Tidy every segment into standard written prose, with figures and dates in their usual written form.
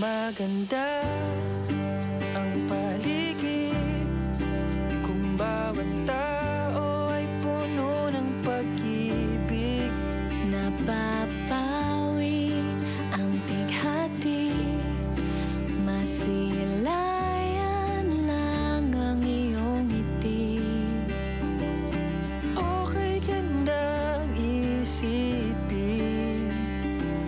Gumaganda ang paligid kung bawat tao ay puno ng pag-ibig. Napapawi ang bighati, masilayan lang ang iyong ngiti. Okay gandang isipin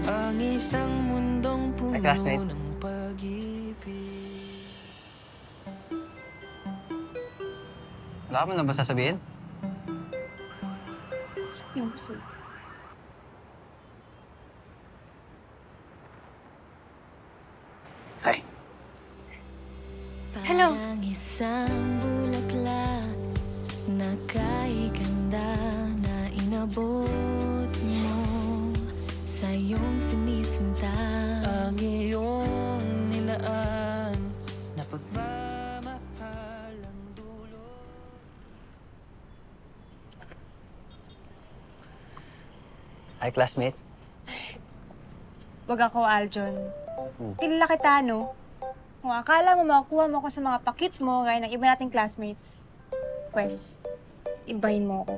ang isang mundong puno classmate. ng pag-ibig. Wala ka mo na ba sasabihin? Hi. Hello. Parang isang bulaklak na kay-ganda na inabot mo sa iyong sinisinta. Ang iyong nilaan na pagmamahal ang dulo. Hi, classmate. Wag ako, Aljon. Kilala kita, no? Kung akala mo makukuha mo ako sa mga pakit mo gaya ng iba nating classmates, pwes, ibahin mo ako.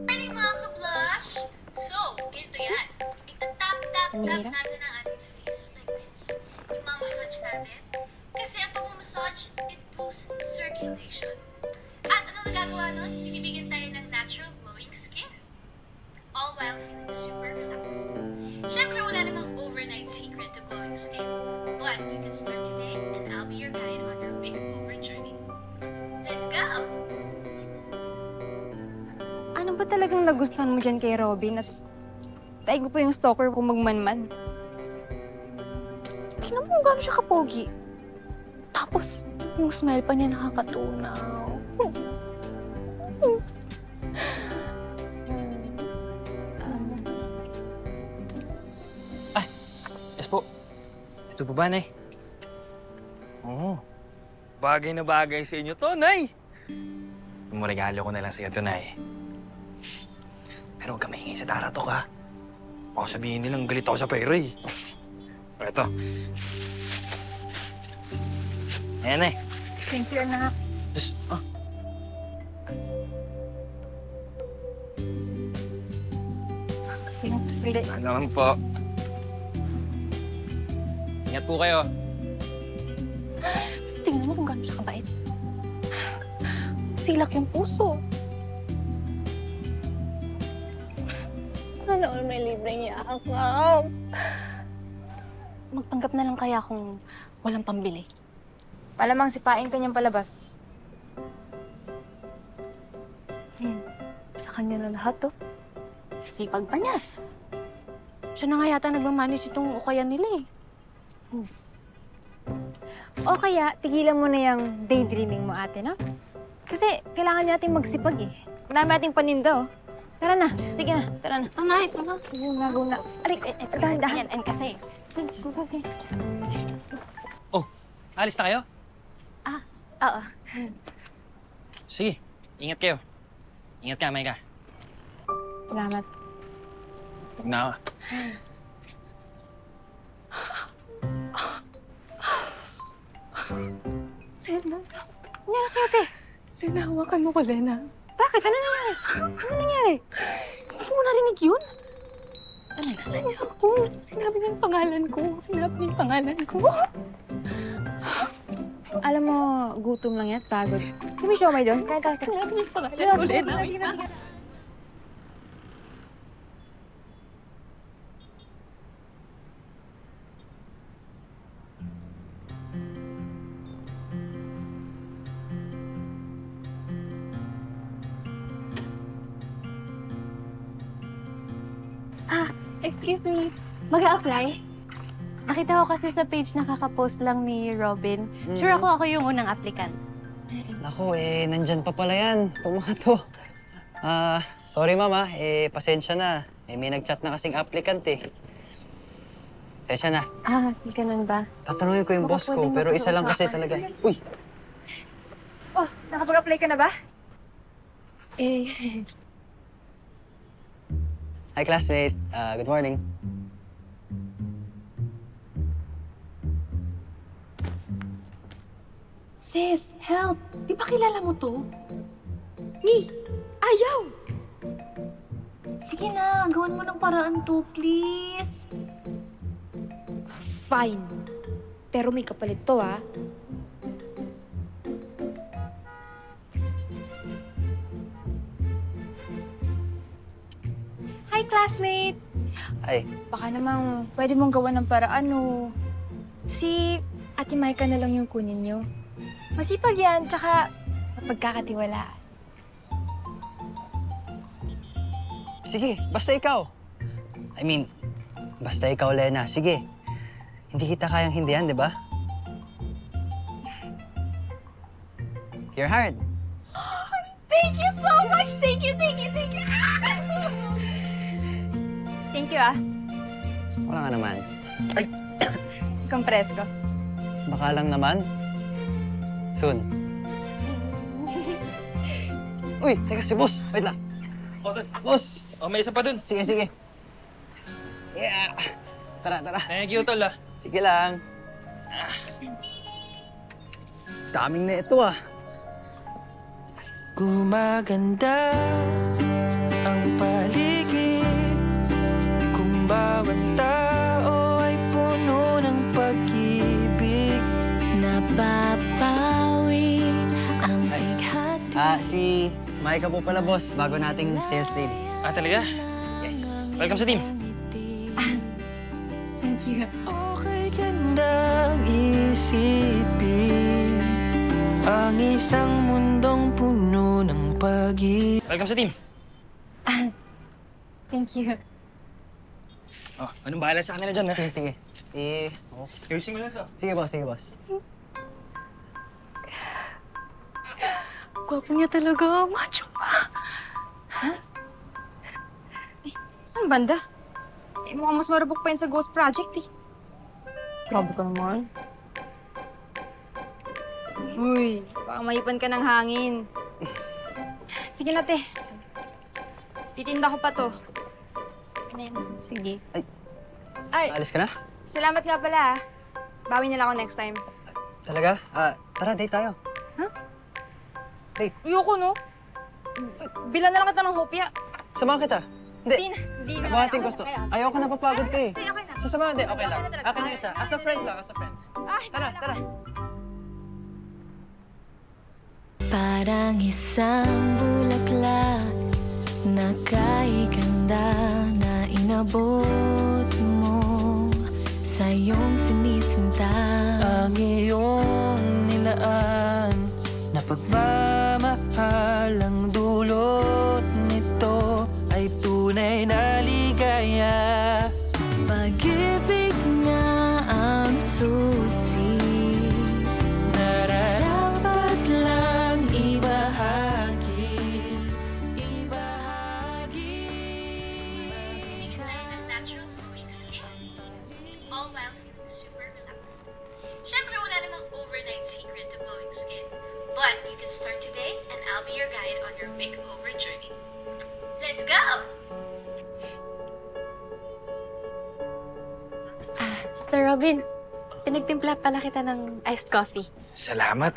Morning mga ka-blush! So, ganito yan. Ita-tap-tap-tap Nanira? natin ang ating face like this. Imamassage natin. Kasi ang pag-massage, it boosts circulation. At ano nagagawa nun? Binibigyan tayo ng natural glowing skin. All while feeling super relaxed. Siyempre, wala namang overnight secret to glowing skin. But you can start today and I'll be your guide on your makeover journey. Let's go! Ano ba talagang nagustuhan mo dyan kay Robin at tayo ko pa yung stalker kung magmanman? Tingnan mo kung gaano siya kapogi. Tapos, yung smile pa niya nakakatunaw. Yes po. Ito po ba, Nay? Oo. Bagay na bagay sa inyo to, Nay! Regalo ko na lang sa'yo to, Nay. Pero huwag ka maingay sa daratok, ha? Baka sabihin nilang galit ako sa pera, eh. Ito. Ayan, Nay. Thank you, anak. Just, Hindi. Ano naman po. Ingat po kayo. Tingnan mo kung gaano siya kabait. Silak yung puso. Sana all may libreng yakap. Magpanggap na lang kaya kung walang pambili. Malamang sipain kanyang palabas. Sa kanya na lahat, to. Sipag pa niya. Siya na nga yata nagmamanage itong ukayan nila, eh. O kaya, tigilan mo na yung daydreaming mo, ate, no? Kasi kailangan natin magsipag, eh. Marami nating paninda, oh. Tara na. Sige na. Tara na. Ito na, ito na. Go na. Aray, dahan-dahan. Yan, and kasi. Go. Oh, alis na kayo? Oo. Sige, ingat kayo. Ingat ka, Maika. Salamat. Huwag na ako. Lena. Nangyari sa'yo, te? Lena, hawakan mo ko, Lena. Bakit? Ano nangyari? Ano nangyari? Hindi mo narinig yun? Ano niya ako? Sinabi niya yung pangalan ko. Sinabi niya yung pangalan ko. Alam mo, gutom lang yan, pagod. Kami siomay doon. Kaya. Sinabi niya yung pangalan ko, Lena. Sige. Excuse me. Mag-a-apply? Nakita ko kasi sa page na kakapost lang ni Robin. Sure ako yung unang applicant. Naku, nandyan pa pala yan. Itong mga to. Sorry, mama. Pasensya na. May nag-chat na kasing applicant, eh. Pasensya na. Ganun ba? Tatanungin ko yung boss ko, pero isa lang kasi talaga. Uy! Oh, nakapag-apply ka na ba? Hi, classmate. Good morning. Sis, help! Di ba kilala mo to? Ni! Ayaw! Sige na, gawan mo ng paraan to, please. Fine. Pero may kapalit to, ah. Hi, classmate! Hi. Baka namang pwede mong gawa ng paraan, no? Si Ate Maika na lang yung kunin niyo. Masipag yan, tsaka mapagkakatiwalaan. Sige, basta ikaw. I mean, basta ikaw, Lena. Sige. Hindi kita kayang hindihan, di ba? You're hard. Thank you so much! Thank you, thank you, thank you! Thank you, ah. Wala nga naman. Compress ko. Baka lang naman. Soon. Uy, teka, si boss. Wait lang. Boss! Oh, may isa pa dun. Sige, sige. Yeah! Tara, tara. Thank you, tol, ah. Sige lang. Daming na ito, ah. Gumaganda ang paligid kung bawat tao ay puno ng pag-ibig. Napapawi ang bighati. Si Maika po pala, boss. Bago nating sales lady. Ah, talaga? Yes. Welcome sa team. Okay gandang isipin ang isang mundong puno ng pag-ibig. Welcome sa team. Thank you. Oh, anong bahala sa kanila dyan, ha? Sige, sige. Oh. Ayusin mo na to. Sige, boss. Sige, boss. Gwapo niya talaga, macho pa. Saan banda? Eh, mukhang mas marabok pa yun sa Ghost Project, eh. Grabe ka naman. Uy, baka maipan ka ng hangin. Sige na, te. Titinda ko pa to. Ano yun? Sige. Ay, Alis ka na? salamat nga pala, ah. Bawi na lang ako next time. Talaga? Tara, date tayo. Huh? Date. Ayoko, no? Bilan na lang kita ng hopya. Samahan kita. Hindi. Hindi na. Buhating Okay, gusto. okay lang. Ayoko na papagod ka eh. Okay, okay na. Sasamahan, hindi. Okay Okay lang. na talaga. Akin yung isa. As a friend lang, as a friend. Ay, Tara, bahala tara. ka. Parang isang bulaklak na kay ganda na inabot mo sa iyong sinisinta. Ang iyong nilaan na pagmamahal ang dulot nito ay tunay na ligaya. Pag-ibig nga ang susi, nararapat lang ibahagi. Bibigyan tayo ng natural glowing skin. All while feeling super relaxed. Siyempre, wala namang overnight secret to glowing skin. But you can start today and I'll be your guide on your makeover journey. Let's go! Sir Robin, pinagtimpla pala kita ng iced coffee. Salamat.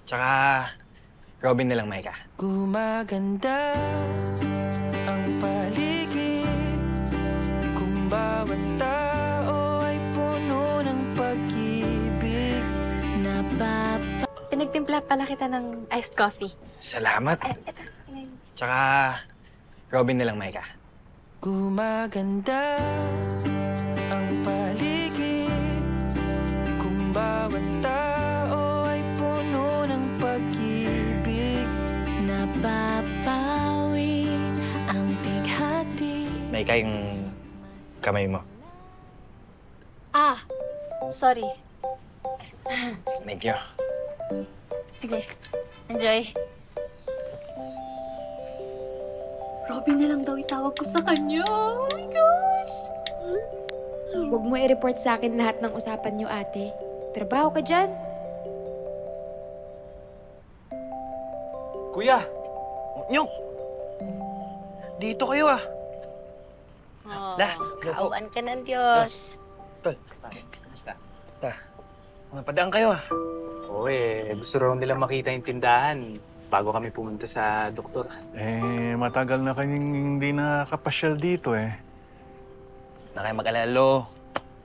Tsaka, Robin na lang, Maika. Gumaganda ang paligid kung bawat tao ay puno ng pag-ibig. Pinagtimpla pala kita ng iced coffee. Salamat. Tsaka, Robin na lang, Maika. Gumaganda ang paligid kung bawat tao ay puno ng pag-ibig. Napapawi ang bighati. Maika, yung kamay mo. Sorry. Thank you. Sige. Enjoy. Robin na lang daw itawag ko sa kanya. Oh my gosh! Huwag mo i-report sa akin lahat ng usapan niyo, ate. Trabaho ka dyan. Kuya! Nyong! Dito kayo, ah. La, Kaawan ka ng Diyos. Tol, basta. Mapadaan kayo ah. Oo gusto raw nila makita yung tindahan bago kami pumunta sa doktor. Matagal na kanyang hindi nakapasyal dito eh. Na kayo mag-alalo.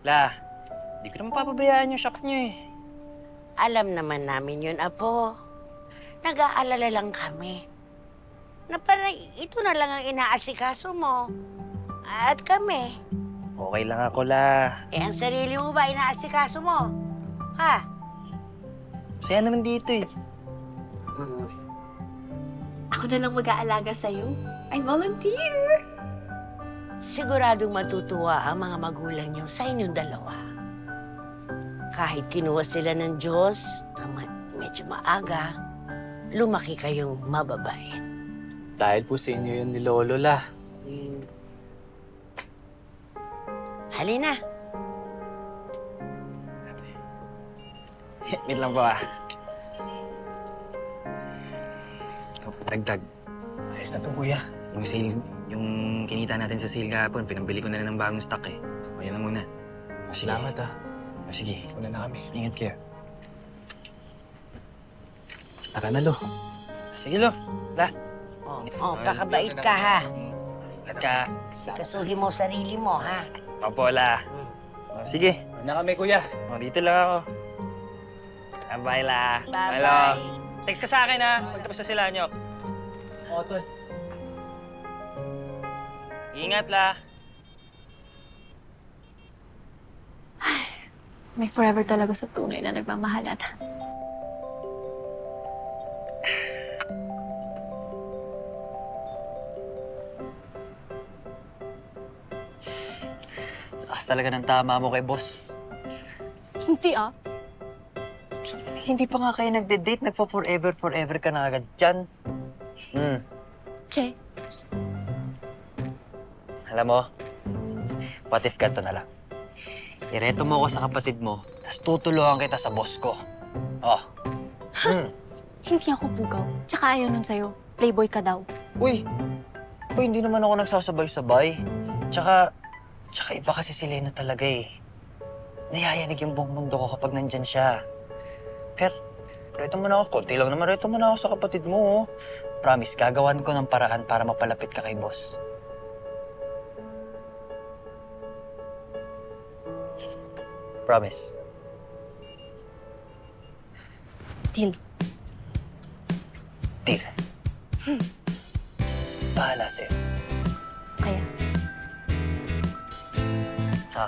La, di ko naman papabayaan yung shop niyo eh. Alam naman namin yun, Apo. Nag-aalala lang kami. Na parang ito na lang ang inaasikaso mo. At kami. Okay lang ako, La. Ang sarili mo ba inaasikaso mo? Ha? Saya naman dito eh. Ako na lang mag-aalaga sa'yo. I volunteer! Siguradong matutuwa ang mga magulang niyo sa inyong dalawa. Kahit kinuha sila ng Diyos na medyo maaga, lumaki kayong mababait. Dahil po sa inyo yun ni Lolo, La. Halina. Wait lang po ah. Dagdag. Ayos na to, kuya. Yung sale, yung kinita natin sa sale kahapon, pinambili ko na ng bagong stock eh. So, ayan na muna. Sige. Salamat Sige. Una na kami. Ingat kayo. Tara na, Lo. Sige, Lo. La. Pakabait ka, ha? Ingat ka. Sikasuhin mo sarili mo, ha? Opo, La. Sige. Una kami, Kuya. Dito lang ako. Bye, La. Bye-bye. Hello. Text ka sa akin, ha? Pagtapos na sila nyo. Oo, Tol. Ingat, La. May forever talaga sa tunay na nagmamahalan. Talaga ng tama mo kay boss. Hindi Hindi pa nga kayo nagde-date, nagpa-forever ka na agad dyan. Che, Alam mo, what if ganito na lang? Ireto mo ako sa kapatid mo, tapos tutulungan kita sa boss ko. Oh. hindi ako bugaw. Tsaka ayaw nun sa'yo. Playboy ka daw. Uy, hindi naman ako nagsasabay-sabay. Tsaka iba kasi si Lena talaga eh. Nayayanig yung buong mundo ko kapag nandyan siya. Kaya, reto mo na ako. Konti lang naman, reto mo na ako sa kapatid mo. Oh. Promise, gagawan ko ng paraan para mapalapit ka kay boss. Promise. Deal. Deal. Bahala sa'yo. Kaya. Ha?